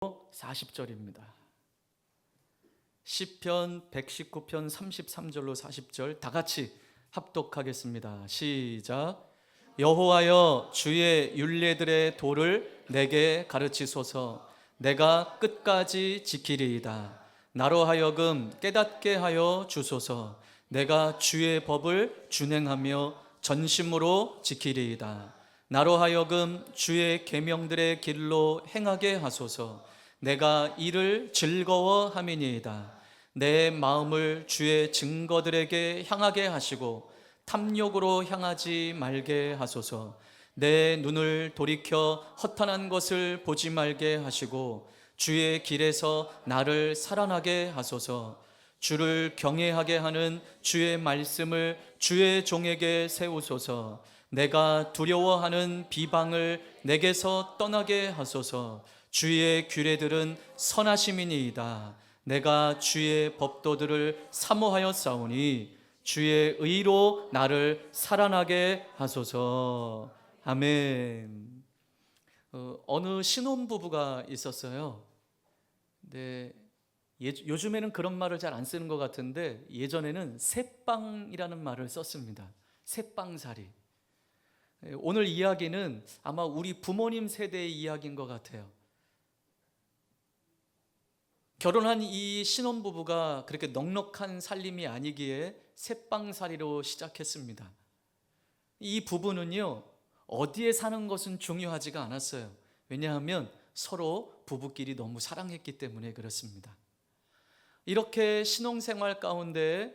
40절입니다. 시편 119편 33절로 40절 다 같이 합독하겠습니다. 시작. 여호와여, 주의 율례들의 도를 내게 가르치소서. 내가 끝까지 지키리이다. 나로 하여금 깨닫게 하여 주소서. 내가 주의 법을 준행하며 전심으로 지키리이다. 나로 하여금 주의 계명들의 길로 행하게 하소서. 내가 이를 즐거워함이니이다. 내 마음을 주의 증거들에게 향하게 하시고 탐욕으로 향하지 말게 하소서. 내 눈을 돌이켜 허탄한 것을 보지 말게 하시고 주의 길에서 나를 살아나게 하소서. 주를 경외하게 하는 주의 말씀을 주의 종에게 세우소서. 내가 두려워하는 비방을 내게서 떠나게 하소서. 주의 규례들은 선하심이니이다. 내가 주의 법도들을 사모하여 싸우니 주의 의로 나를 살아나게 하소서. 아멘. 어느 신혼부부가 있었어요. 네, 요즘에는 그런 말을 잘 안 쓰는 것 같은데 예전에는 새빵이라는 말을 썼습니다. 새빵살이. 오늘 이야기는 아마 우리 부모님 세대의 이야기인 것 같아요. 결혼한 이 신혼부부가 그렇게 넉넉한 살림이 아니기에 새빵살이로 시작했습니다. 이 부부는요, 어디에 사는 것은 중요하지가 않았어요. 왜냐하면 서로 부부끼리 너무 사랑했기 때문에 그렇습니다. 이렇게 신혼생활 가운데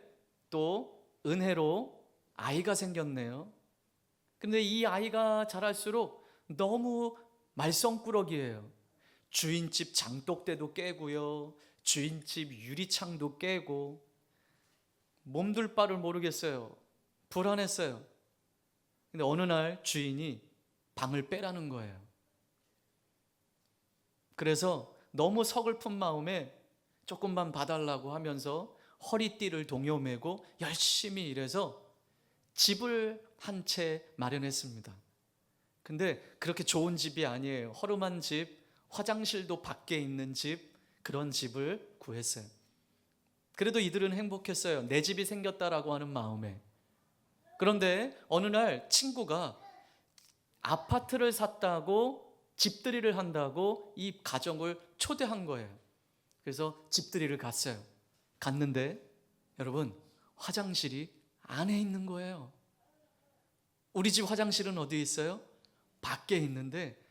또 은혜로 아이가 생겼네요. 근데 이 아이가 자랄수록 너무 말썽꾸러기예요. 주인집 장독대도 깨고요, 주인집 유리창도 깨고, 몸둘 바를 모르겠어요. 불안했어요. 근데 어느 날 주인이 방을 빼라는 거예요. 그래서 너무 서글픈 마음에 조금만 봐달라고 하면서 허리띠를 동여매고 열심히 일해서 집을 한 채 마련했습니다. 근데 그렇게 좋은 집이 아니에요. 허름한 집, 화장실도 밖에 있는 집, 그런 집을 구했어요. 그래도 이들은 행복했어요. 내 집이 생겼다라고 하는 마음에. 그런데 어느 날 친구가 아파트를 샀다고 집들이를 한다고 이 가정을 초대한 거예요. 그래서 집들이를 갔는데 여러분, 화장실이 안에 있는 거예요. 우리 집 화장실은 어디에 있어요? 밖에 있는데,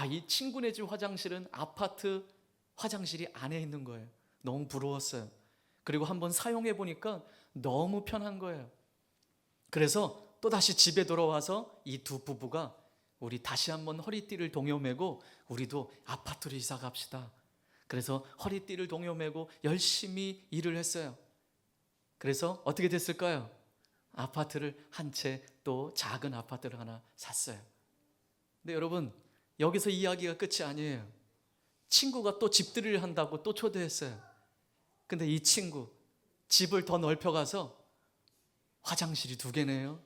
이 친구네 집 화장실은 아파트 화장실이 안에 있는 거예요. 너무 부러웠어요. 그리고 한번 사용해 보니까 너무 편한 거예요. 그래서 또다시 집에 돌아와서 이 두 부부가 우리 다시 한번 허리띠를 동여매고 우리도 아파트로 이사 갑시다. 그래서 허리띠를 동여매고 열심히 일을 했어요. 그래서 어떻게 됐을까요? 아파트를 한 채, 또 작은 아파트를 하나 샀어요. 근데 여러분, 여기서 이야기가 끝이 아니에요. 친구가 또 집들이를 한다고 또 초대했어요. 근데 이 친구 집을 더 넓혀가서 화장실이 2개네요.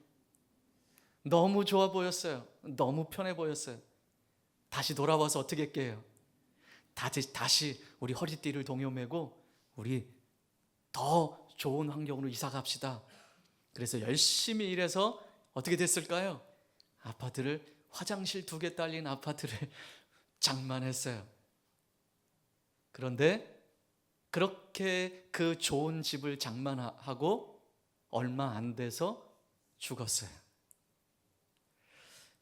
너무 좋아 보였어요. 너무 편해 보였어요. 다시 돌아와서 어떻게 깨요? 다시 우리 허리띠를 동여매고 우리 더 좋은 환경으로 이사 갑시다. 그래서 열심히 일해서 어떻게 됐을까요? 화장실 2개 딸린 아파트를 장만했어요. 그런데 그렇게 그 좋은 집을 장만하고 얼마 안 돼서 죽었어요.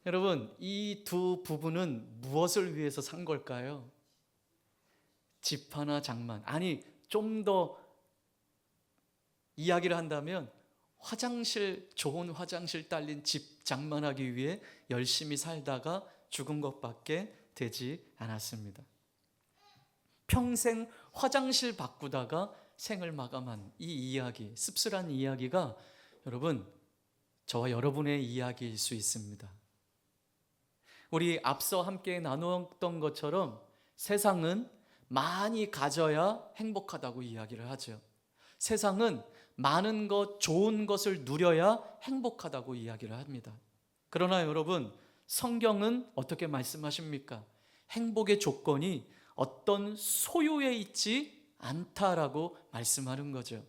여러분, 이 두 부부는 무엇을 위해서 산 걸까요? 집 하나 장만. 아니, 좀 더 이야기를 한다면 좋은 화장실 딸린 집 장만하기 위해 열심히 살다가 죽은 것밖에 되지 않았습니다. 평생 화장실 바꾸다가 생을 마감한 이 이야기, 씁쓸한 이야기가 여러분, 저와 여러분의 이야기일 수 있습니다. 우리 앞서 함께 나누었던 것처럼 세상은 많이 가져야 행복하다고 이야기를 하죠. 세상은 많은 것, 좋은 것을 누려야 행복하다고 이야기를 합니다. 그러나 여러분, 성경은 어떻게 말씀하십니까? 행복의 조건이 어떤 소유에 있지 않다라고 말씀하는 거죠.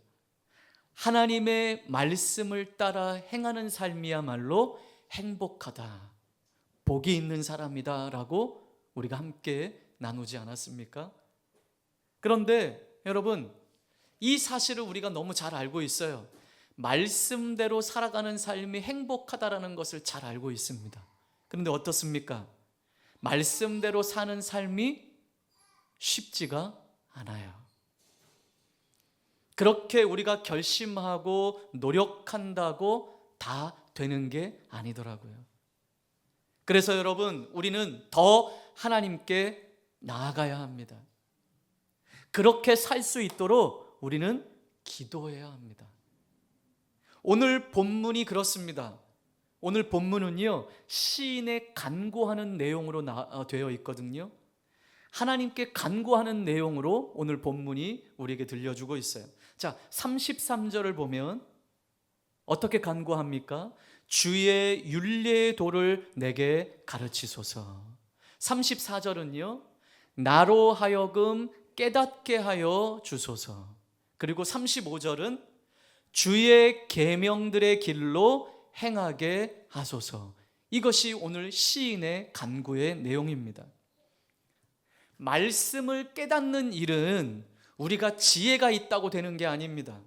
하나님의 말씀을 따라 행하는 삶이야말로 행복하다, 복이 있는 사람이다 라고 우리가 함께 나누지 않았습니까? 그런데 여러분, 이 사실을 우리가 너무 잘 알고 있어요. 말씀대로 살아가는 삶이 행복하다라는 것을 잘 알고 있습니다. 그런데 어떻습니까? 말씀대로 사는 삶이 쉽지가 않아요. 그렇게 우리가 결심하고 노력한다고 다 되는 게 아니더라고요. 그래서 여러분, 우리는 더 하나님께 나아가야 합니다. 그렇게 살 수 있도록 우리는 기도해야 합니다. 오늘 본문이 그렇습니다. 오늘 본문은요, 시인의 간구하는 내용으로 되어 있거든요. 하나님께 간구하는 내용으로 오늘 본문이 우리에게 들려주고 있어요. 자, 33절을 보면 어떻게 간구합니까? 주의 율례의 도를 내게 가르치소서. 34절은요, 나로 하여금 깨닫게 하여 주소서. 그리고 35절은 주의 계명들의 길로 행하게 하소서. 이것이 오늘 시인의 간구의 내용입니다. 말씀을 깨닫는 일은 우리가 지혜가 있다고 되는 게 아닙니다.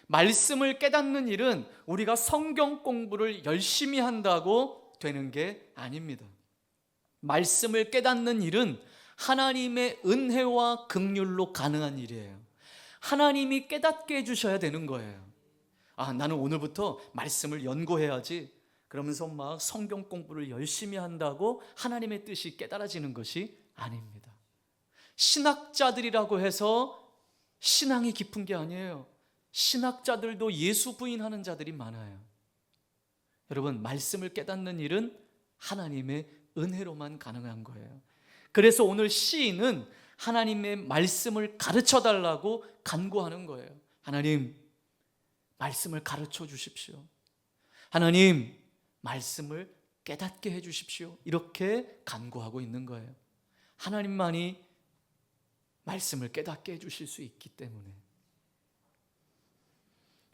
말씀을 깨닫는 일은 우리가 성경 공부를 열심히 한다고 되는 게 아닙니다. 말씀을 깨닫는 일은 하나님의 은혜와 긍휼로 가능한 일이에요. 하나님이 깨닫게 해주셔야 되는 거예요. 아, 나는 오늘부터 말씀을 연구해야지, 그러면서 막 성경 공부를 열심히 한다고 하나님의 뜻이 깨달아지는 것이 아닙니다. 신학자들이라고 해서 신앙이 깊은 게 아니에요. 신학자들도 예수 부인하는 자들이 많아요. 여러분, 말씀을 깨닫는 일은 하나님의 은혜로만 가능한 거예요. 그래서 오늘 시인은 하나님의 말씀을 가르쳐 달라고 간구하는 거예요. 하나님, 말씀을 가르쳐 주십시오. 하나님, 말씀을 깨닫게 해 주십시오. 이렇게 간구하고 있는 거예요. 하나님만이 말씀을 깨닫게 해 주실 수 있기 때문에.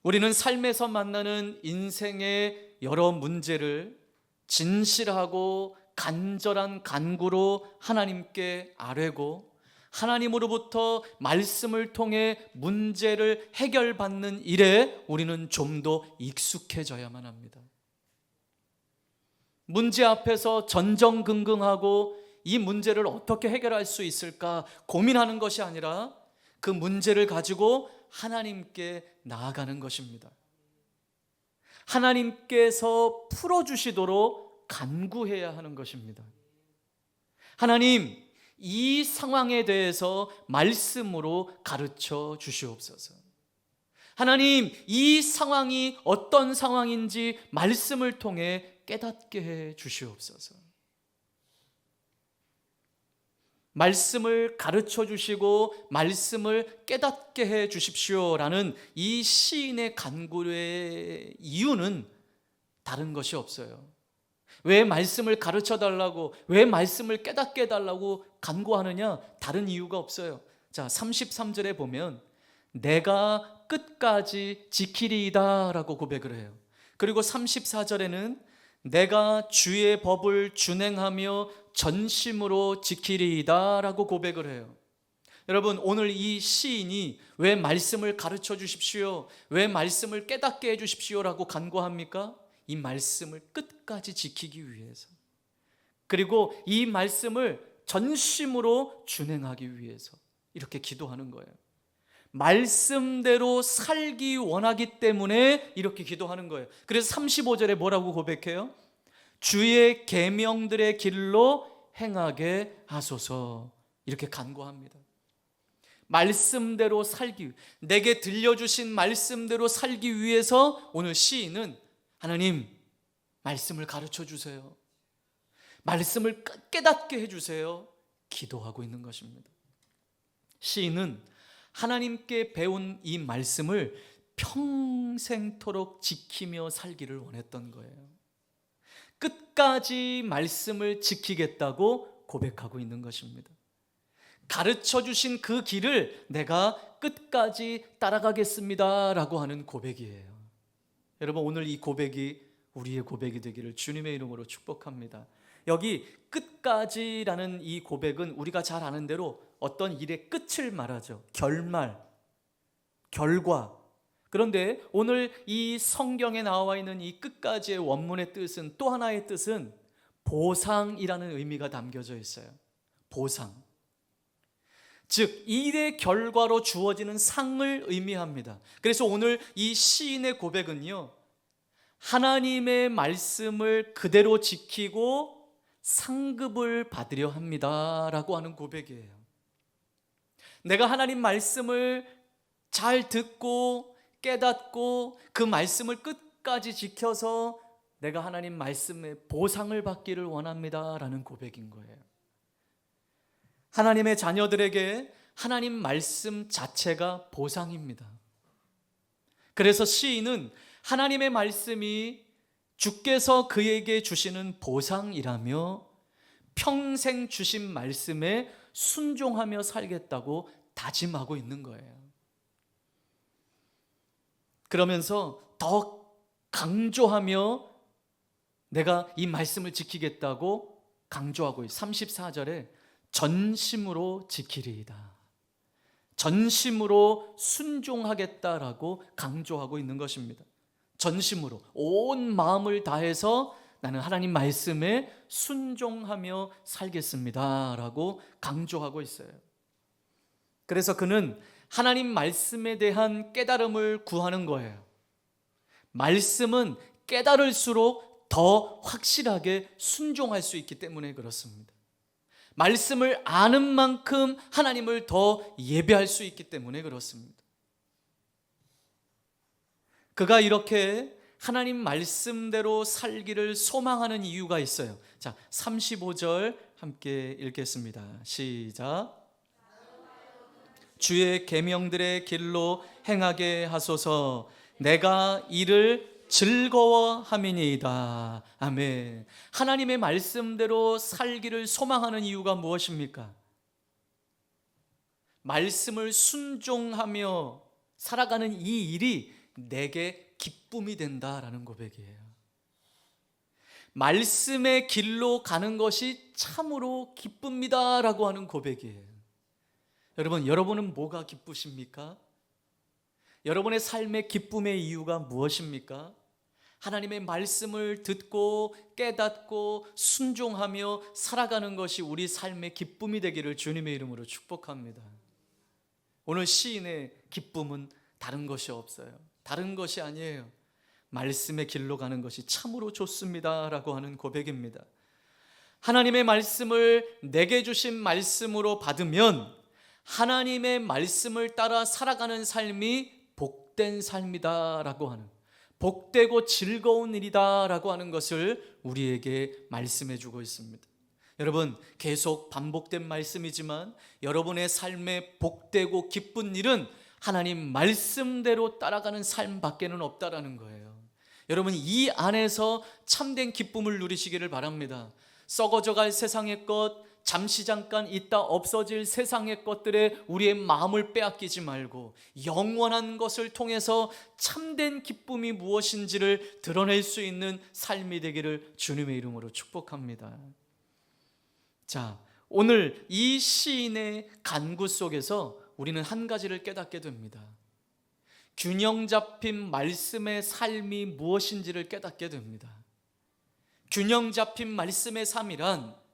우리는 삶에서 만나는 인생의 여러 문제를 진실하고 간절한 간구로 하나님께 아뢰고, 하나님으로부터 말씀을 통해 문제를 해결받는 일에 우리는 좀 더 익숙해져야만 합니다. 문제 앞에서 전전긍긍하고 이 문제를 어떻게 해결할 수 있을까 고민하는 것이 아니라 그 문제를 가지고 하나님께 나아가는 것입니다. 하나님께서 풀어주시도록 간구해야 하는 것입니다. 하나님, 이 상황에 대해서 말씀으로 가르쳐 주시옵소서. 하나님, 이 상황이 어떤 상황인지 말씀을 통해 깨닫게 해 주시옵소서. 말씀을 가르쳐 주시고 말씀을 깨닫게 해 주십시오라는 이 시인의 간구의 이유는 다른 것이 없어요. 왜 말씀을 가르쳐 달라고, 왜 말씀을 깨닫게 해달라고 간구하느냐? 다른 이유가 없어요. 자, 33절에 보면 내가 끝까지 지키리이다 라고 고백을 해요. 그리고 34절에는 내가 주의 법을 준행하며 전심으로 지키리이다 라고 고백을 해요. 여러분, 오늘 이 시인이 왜 말씀을 가르쳐 주십시오, 왜 말씀을 깨닫게 해 주십시오 라고 간구합니까? 이 말씀을 끝까지 지키기 위해서, 그리고 이 말씀을 전심으로 준행하기 위해서 이렇게 기도하는 거예요. 말씀대로 살기 원하기 때문에 이렇게 기도하는 거예요. 그래서 35절에 뭐라고 고백해요? 주의 계명들의 길로 행하게 하소서. 이렇게 간구합니다. 말씀대로 살기, 내게 들려주신 말씀대로 살기 위해서 오늘 시인은 하나님, 말씀을 가르쳐 주세요, 말씀을 깨닫게 해주세요, 기도하고 있는 것입니다. 시인은 하나님께 배운 이 말씀을 평생토록 지키며 살기를 원했던 거예요. 끝까지 말씀을 지키겠다고 고백하고 있는 것입니다. 가르쳐 주신 그 길을 내가 끝까지 따라가겠습니다 라고 하는 고백이에요. 여러분, 오늘 이 고백이 우리의 고백이 되기를 주님의 이름으로 축복합니다. 여기 끝까지라는 이 고백은 우리가 잘 아는 대로 어떤 일의 끝을 말하죠. 결말, 결과. 그런데 오늘 이 성경에 나와 있는 이 끝까지의 원문의 뜻은, 또 하나의 뜻은 보상이라는 의미가 담겨져 있어요. 보상. 즉 일의 결과로 주어지는 상을 의미합니다. 그래서 오늘 이 시인의 고백은요, 하나님의 말씀을 그대로 지키고 상급을 받으려 합니다 라고 하는 고백이에요. 내가 하나님 말씀을 잘 듣고 깨닫고 그 말씀을 끝까지 지켜서 내가 하나님 말씀의 보상을 받기를 원합니다 라는 고백인 거예요. 하나님의 자녀들에게 하나님 말씀 자체가 보상입니다. 그래서 시인은 하나님의 말씀이 주께서 그에게 주시는 보상이라며 평생 주신 말씀에 순종하며 살겠다고 다짐하고 있는 거예요. 그러면서 더 강조하며 내가 이 말씀을 지키겠다고 강조하고 있어요. 34절에 전심으로 지키리이다, 전심으로 순종하겠다라고 강조하고 있는 것입니다. 전심으로, 온 마음을 다해서 나는 하나님 말씀에 순종하며 살겠습니다 라고 강조하고 있어요. 그래서 그는 하나님 말씀에 대한 깨달음을 구하는 거예요. 말씀은 깨달을수록 더 확실하게 순종할 수 있기 때문에 그렇습니다. 말씀을 아는 만큼 하나님을 더 예배할 수 있기 때문에 그렇습니다. 그가 이렇게 하나님 말씀대로 살기를 소망하는 이유가 있어요. 자, 35절 함께 읽겠습니다. 시작. 주의 계명들의 길로 행하게 하소서. 내가 이를 즐거워함이니이다. 아멘. 하나님의 말씀대로 살기를 소망하는 이유가 무엇입니까? 말씀을 순종하며 살아가는 이 일이 내게 기쁨이 된다라는 고백이에요. 말씀의 길로 가는 것이 참으로 기쁩니다라고 하는 고백이에요. 여러분, 여러분은 뭐가 기쁘십니까? 여러분의 삶의 기쁨의 이유가 무엇입니까? 하나님의 말씀을 듣고 깨닫고 순종하며 살아가는 것이 우리 삶의 기쁨이 되기를 주님의 이름으로 축복합니다. 오늘 시인의 기쁨은 다른 것이 없어요. 다른 것이 아니에요. 말씀의 길로 가는 것이 참으로 좋습니다 라고 하는 고백입니다. 하나님의 말씀을 내게 주신 말씀으로 받으면 하나님의 말씀을 따라 살아가는 삶이 복된 삶이다 라고 하는, 복되고 즐거운 일이다 라고 하는 것을 우리에게 말씀해 주고 있습니다. 여러분, 계속 반복된 말씀이지만 여러분의 삶에 복되고 기쁜 일은 하나님 말씀대로 따라가는 삶밖에는 없다라는 거예요. 여러분, 이 안에서 참된 기쁨을 누리시기를 바랍니다. 썩어져갈 세상의 것, 잠시 잠깐 있다 없어질 세상의 것들에 우리의 마음을 빼앗기지 말고 영원한 것을 통해서 참된 기쁨이 무엇인지를 드러낼 수 있는 삶이 되기를 주님의 이름으로 축복합니다. 자, 오늘 이 시인의 간구 속에서 우리는 한 가지를 깨닫게 됩니다. 균형 잡힌 말씀의 삶이 무엇인지를 깨닫게 됩니다. 균형 잡힌 말씀의 삶이란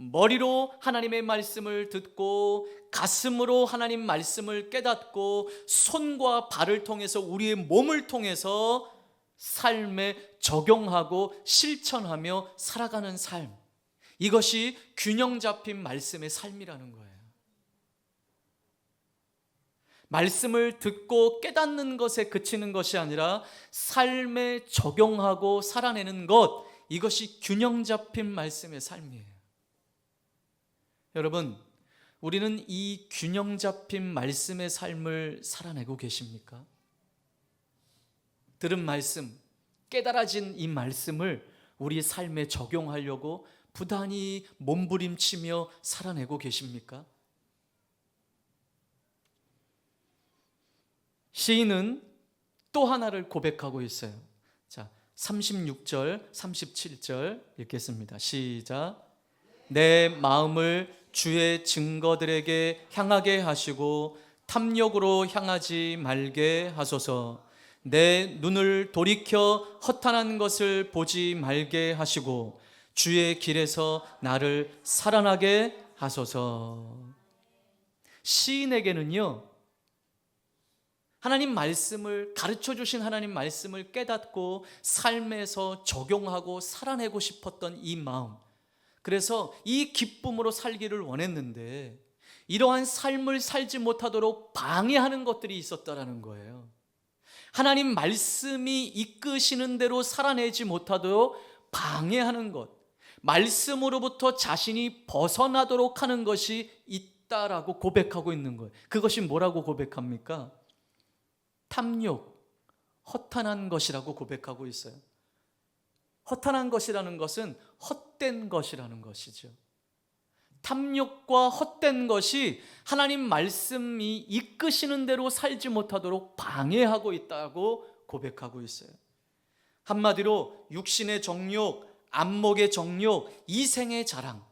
머리로 하나님의 말씀을 듣고 가슴으로 하나님 말씀을 깨닫고 손과 발을 통해서 우리의 몸을 통해서 삶에 적용하고 실천하며 살아가는 삶, 이것이 균형 잡힌 말씀의 삶이라는 거예요. 말씀을 듣고 깨닫는 것에 그치는 것이 아니라 삶에 적용하고 살아내는 것, 이것이 균형 잡힌 말씀의 삶이에요. 여러분, 우리는 이 균형 잡힌 말씀의 삶을 살아내고 계십니까? 들은 말씀, 깨달아진 이 말씀을 우리 삶에 적용하려고 부단히 몸부림치며 살아내고 계십니까? 시인은 또 하나를 고백하고 있어요. 자, 36절, 37절 읽겠습니다. 시작. 내 마음을 주의 증거들에게 향하게 하시고 탐욕으로 향하지 말게 하소서. 내 눈을 돌이켜 허탄한 것을 보지 말게 하시고 주의 길에서 나를 살아나게 하소서. 시인에게는요, 하나님 말씀을, 가르쳐 주신 하나님 말씀을 깨닫고 삶에서 적용하고 살아내고 싶었던 이 마음, 그래서 이 기쁨으로 살기를 원했는데 이러한 삶을 살지 못하도록 방해하는 것들이 있었다라는 거예요. 하나님 말씀이 이끄시는 대로 살아내지 못하도록 방해하는 것, 말씀으로부터 자신이 벗어나도록 하는 것이 있다라고 고백하고 있는 거예요. 그것이 뭐라고 고백합니까? 탐욕, 허탄한 것이라고 고백하고 있어요. 허탄한 것이라는 것은 헛된 것이라는 것이죠. 탐욕과 헛된 것이 하나님 말씀이 이끄시는 대로 살지 못하도록 방해하고 있다고 고백하고 있어요. 한마디로 육신의 정욕, 안목의 정욕, 이생의 자랑,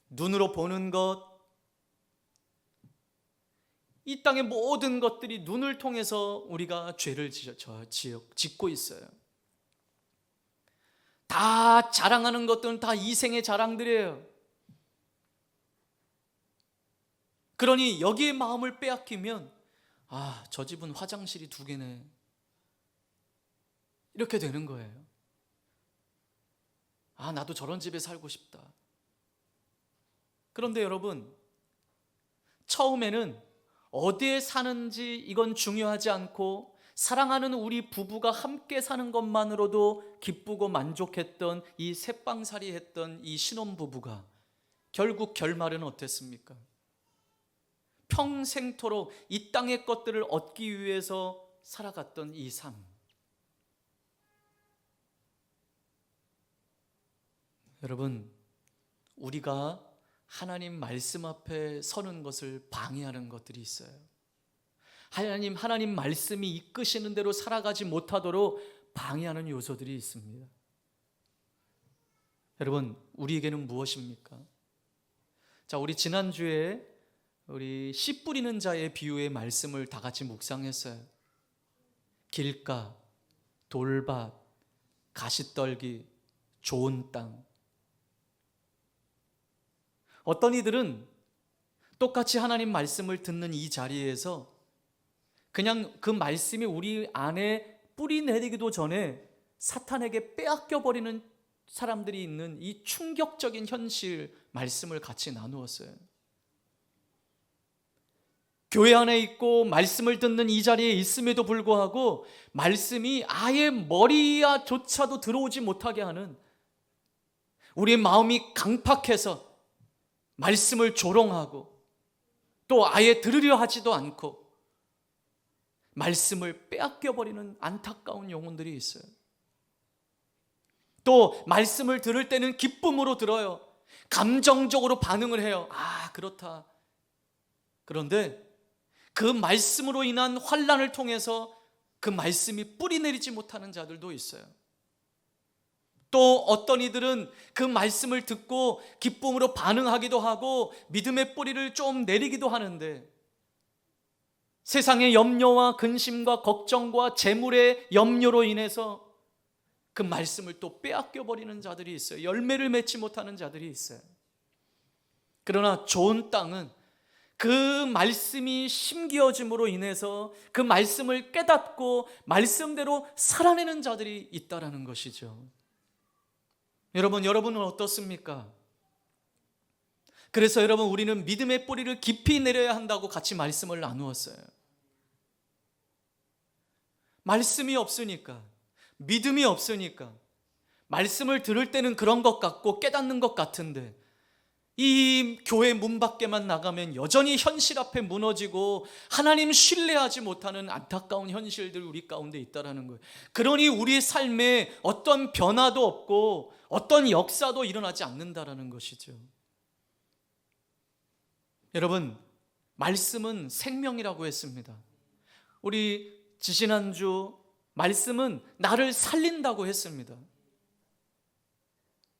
눈으로 보는 것, 이 땅의 모든 것들이 눈을 통해서 우리가 죄를 짓고 있어요. 다 자랑하는 것들은 다 이생의 자랑들이에요. 그러니 여기에 마음을 빼앗기면 저 집은 화장실이 2개네, 이렇게 되는 거예요. 나도 저런 집에 살고 싶다. 그런데 여러분, 처음에는 어디에 사는지 이건 중요하지 않고 사랑하는 우리 부부가 함께 사는 것만으로도 기쁘고 만족했던 이 새빵살이 했던 이 신혼부부가 결국 결말은 어땠습니까? 평생토록 이 땅의 것들을 얻기 위해서 살아갔던 이 삶. 여러분, 우리가 하나님 말씀 앞에 서는 것을 방해하는 것들이 있어요. 하나님 말씀이 이끄시는 대로 살아가지 못하도록 방해하는 요소들이 있습니다. 여러분, 우리에게는 무엇입니까? 자, 우리 지난주에 우리 씨 뿌리는 자의 비유의 말씀을 다 같이 묵상했어요. 길가, 돌밭, 가시떨기, 좋은 땅. 어떤 이들은 똑같이 하나님 말씀을 듣는 이 자리에서 그냥 그 말씀이 우리 안에 뿌리 내리기도 전에 사탄에게 빼앗겨 버리는 사람들이 있는 이 충격적인 현실 말씀을 같이 나누었어요. 교회 안에 있고 말씀을 듣는 이 자리에 있음에도 불구하고 말씀이 아예 머리야조차도 들어오지 못하게 하는, 우리의 마음이 강팍해서 말씀을 조롱하고 또 아예 들으려 하지도 않고 말씀을 빼앗겨버리는 안타까운 영혼들이 있어요. 또 말씀을 들을 때는 기쁨으로 들어요. 감정적으로 반응을 해요. 그렇다. 그런데 그 말씀으로 인한 환난을 통해서 그 말씀이 뿌리 내리지 못하는 자들도 있어요. 또 어떤 이들은 그 말씀을 듣고 기쁨으로 반응하기도 하고 믿음의 뿌리를 좀 내리기도 하는데 세상의 염려와 근심과 걱정과 재물의 염려로 인해서 그 말씀을 또 빼앗겨 버리는 자들이 있어요. 열매를 맺지 못하는 자들이 있어요. 그러나 좋은 땅은 그 말씀이 심기어짐으로 인해서 그 말씀을 깨닫고 말씀대로 살아내는 자들이 있다라는 것이죠. 여러분은 어떻습니까? 그래서 여러분, 우리는 믿음의 뿌리를 깊이 내려야 한다고 같이 말씀을 나누었어요. 말씀이 없으니까, 믿음이 없으니까 말씀을 들을 때는 그런 것 같고 깨닫는 것 같은데 이 교회 문 밖에만 나가면 여전히 현실 앞에 무너지고 하나님 신뢰하지 못하는 안타까운 현실들 우리 가운데 있다라는 거예요. 그러니 우리의 삶에 어떤 변화도 없고 어떤 역사도 일어나지 않는다라는 것이죠. 여러분, 말씀은 생명이라고 했습니다. 우리 지지난주 말씀은 나를 살린다고 했습니다.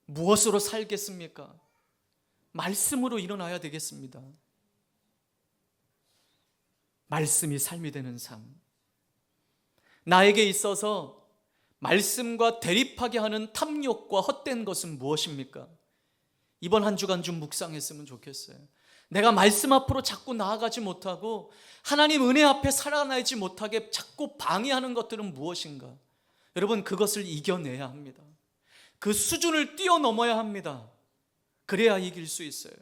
무엇으로 살겠습니까? 말씀으로 일어나야 되겠습니다. 말씀이 삶이 되는 삶. 나에게 있어서 말씀과 대립하게 하는 탐욕과 헛된 것은 무엇입니까? 이번 한 주간 좀 묵상했으면 좋겠어요. 내가 말씀 앞으로 자꾸 나아가지 못하고 하나님 은혜 앞에 살아나지 못하게 자꾸 방해하는 것들은 무엇인가? 여러분, 그것을 이겨내야 합니다. 그 수준을 뛰어넘어야 합니다. 그래야 이길 수 있어요.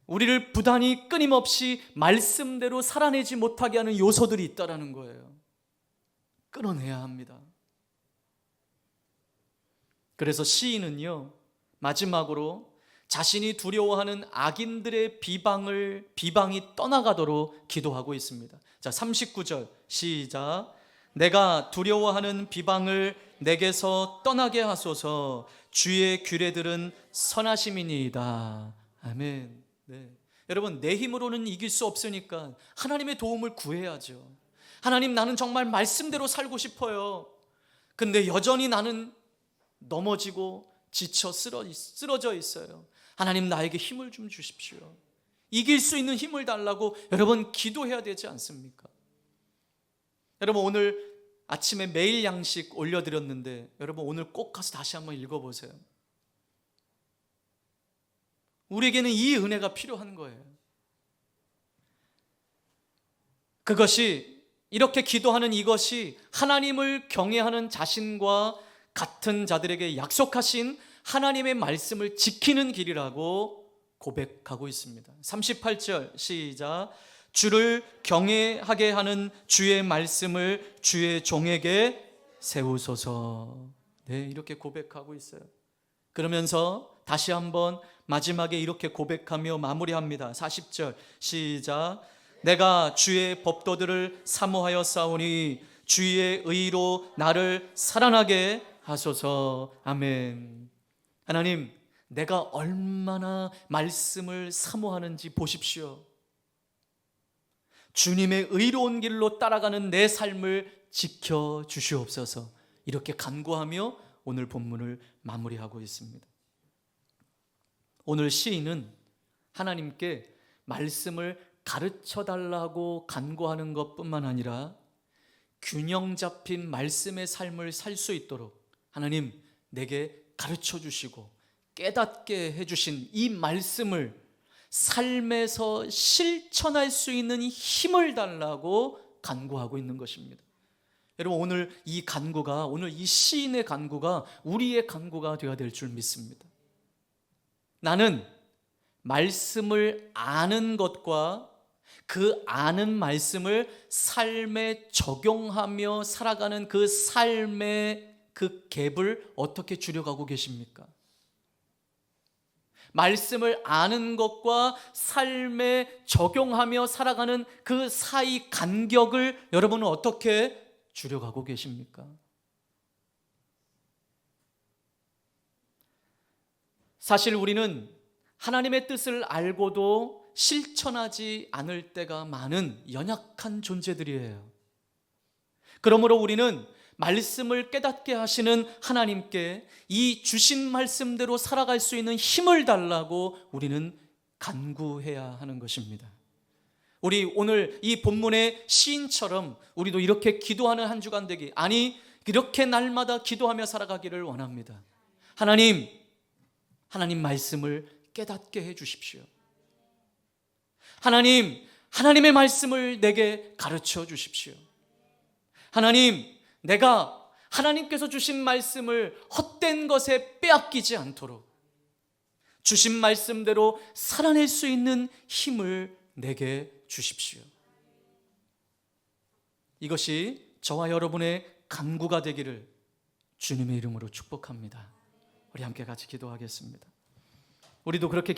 우리를 부단히 끊임없이 말씀대로 살아내지 못하게 하는 요소들이 있다는 거예요. 끊어내야 합니다. 그래서 시인은요, 마지막으로 자신이 두려워하는 악인들의 비방이 떠나가도록 기도하고 있습니다. 자, 39절 시작. 내가 두려워하는 비방을 내게서 떠나게 하소서. 주의 규례들은 선하심이니이다. 아멘. 네. 여러분, 내 힘으로는 이길 수 없으니까 하나님의 도움을 구해야죠. 하나님, 나는 정말 말씀대로 살고 싶어요. 근데 여전히 나는 넘어지고 지쳐 쓰러져 있어요. 하나님, 나에게 힘을 좀 주십시오. 이길 수 있는 힘을 달라고 여러분 기도해야 되지 않습니까? 여러분, 오늘 아침에 매일 양식 올려드렸는데 여러분 오늘 꼭 가서 다시 한번 읽어보세요. 우리에게는 이 은혜가 필요한 거예요. 그것이, 이렇게 기도하는 이것이 하나님을 경외하는 자신과 같은 자들에게 약속하신 하나님의 말씀을 지키는 길이라고 고백하고 있습니다. 38절 시작. 주를 경외하게 하는 주의 말씀을 주의 종에게 세우소서. 네, 이렇게 고백하고 있어요. 그러면서 다시 한번 마지막에 이렇게 고백하며 마무리합니다. 40절 시작. 내가 주의 법도들을 사모하여 싸우니 주의 의로 나를 살아나게 하소서. 아멘. 하나님, 내가 얼마나 말씀을 사모하는지 보십시오. 주님의 의로운 길로 따라가는 내 삶을 지켜주시옵소서. 이렇게 간구하며 오늘 본문을 마무리하고 있습니다. 오늘 시인은 하나님께 말씀을 가르쳐달라고 간구하는 것뿐만 아니라 균형 잡힌 말씀의 삶을 살 수 있도록 하나님, 내게 가르쳐 주시고 깨닫게 해주신 이 말씀을 삶에서 실천할 수 있는 힘을 달라고 간구하고 있는 것입니다. 여러분, 오늘 이 간구가, 오늘 이 시인의 간구가 우리의 간구가 되어야 될 줄 믿습니다. 나는 말씀을 아는 것과 그 아는 말씀을 삶에 적용하며 살아가는 그 삶의 그 갭을 어떻게 줄여가고 계십니까? 말씀을 아는 것과 삶에 적용하며 살아가는 그 사이 간격을 여러분은 어떻게 줄여가고 계십니까? 사실 우리는 하나님의 뜻을 알고도 실천하지 않을 때가 많은 연약한 존재들이에요. 그러므로 우리는 말씀을 깨닫게 하시는 하나님께 이 주신 말씀대로 살아갈 수 있는 힘을 달라고 우리는 간구해야 하는 것입니다. 우리 오늘 이 본문의 시인처럼 우리도 이렇게 기도하는 한 주간 되기, 아니 이렇게 날마다 기도하며 살아가기를 원합니다. 하나님 말씀을 깨닫게 해 주십시오. 하나님의 말씀을 내게 가르쳐 주십시오. 하나님, 내가 하나님께서 주신 말씀을 헛된 것에 빼앗기지 않도록 주신 말씀대로 살아낼 수 있는 힘을 내게 주십시오. 이것이 저와 여러분의 간구가 되기를 주님의 이름으로 축복합니다. 우리 함께 같이 기도하겠습니다. 우리도 그렇게